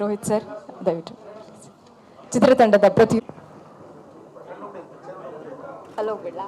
Rohit sir ದಯವಿಟ್ಟು ಚಿತ್ರತಂಡದ ಪ್ರತಿ hello ಬಿಡ್ಲಾ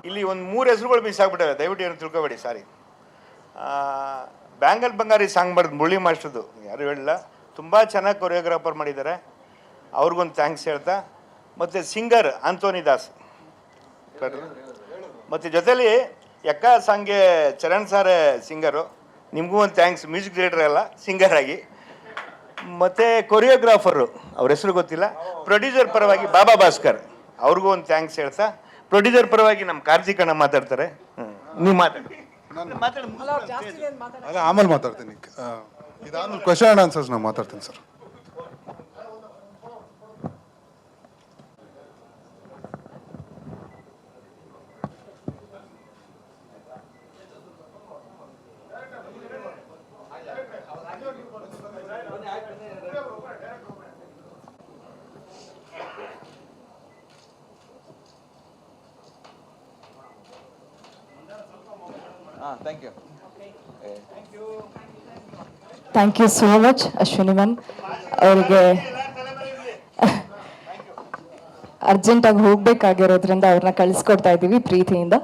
ಇಲ್ಲಿ ಒಂದು 3 ಹೆಸರುಗಳು ಮಿಸ್ ಆಗ್ಬಿಟ್ಟವೆ, ದಯವಿಟ್ಟು ಏನು ತಿಳ್ಕೊಬೇಡಿ, ಸಾರಿ. ಬ್ಯಾಂಗಲ್ ಬಂಗಾರಿ ಸಾಂಗ್ ಮಾಡಿದ್ ಮುರಳಿ ಮಾಸ್ಟರ್ದು ಯಾರು ಹೇಳಿಲ್ಲ, ತುಂಬ ಚೆನ್ನಾಗಿ ಕೊರಿಯೋಗ್ರಾಫರ್ ಮಾಡಿದ್ದಾರೆ, ಅವ್ರಿಗೊಂದು ಥ್ಯಾಂಕ್ಸ್ ಹೇಳ್ತಾ. ಮತ್ತು ಸಿಂಗರ್ ಆಂಥೋನಿ ದಾಸ್, ಮತ್ತು ಜೊತೆಲಿ ಎಕ್ಕ ಸಾಂಗ್ಗೆ ಚರಣ್ ಸಾರೇ ಸಿಂಗರು, ನಿಮಗೂ ಒಂದು ಥ್ಯಾಂಕ್ಸ್, ಮ್ಯೂಸಿಕ್ ಡೈರೆಕ್ಟರ್ ಅಲ್ಲ ಸಿಂಗರ್ ಆಗಿ. ಮತ್ತು ಕೊರಿಯೋಗ್ರಾಫರು ಅವ್ರ ಹೆಸರು ಗೊತ್ತಿಲ್ಲ, ಪ್ರೊಡ್ಯೂಸರ್ ಪರವಾಗಿ ಬಾಬಾ ಭಾಸ್ಕರ್, ಅವ್ರಿಗೂ ಒಂದು ಥ್ಯಾಂಕ್ಸ್ ಹೇಳ್ತಾ. ಪ್ರೊಡ್ಯೂಸರ್ ಪರವಾಗಿ ನಮ್ಮ ಕಾರ್ತಿಕ್ ಅಣ್ಣ ಮಾತಾಡ್ತಾರೆ. ನೀವು ಮಾತಾಡಿ. ಅಲ್ಲ, ಆಮೇಲೆ ಮಾತಾಡ್ತೀನಿ. ಇದಾದ್ಮೇಲೆ ಕ್ವೆಶ್ಚನ್ ಆ್ಯಂಡ್ ಆನ್ಸರ್ಸ್ ನಾನು ಮಾತಾಡ್ತೀನಿ sir. Thank you so much Ashwini ma'am. ಅವ್ರಿಗೆ ಅರ್ಜೆಂಟಾಗಿ ಹೋಗ್ಬೇಕಾಗಿರೋದ್ರಿಂದ ಅವ್ರನ್ನ ಕಳಿಸ್ಕೊಡ್ತಾ ಇದ್ದೀವಿ ಪ್ರೀತಿಯಿಂದ.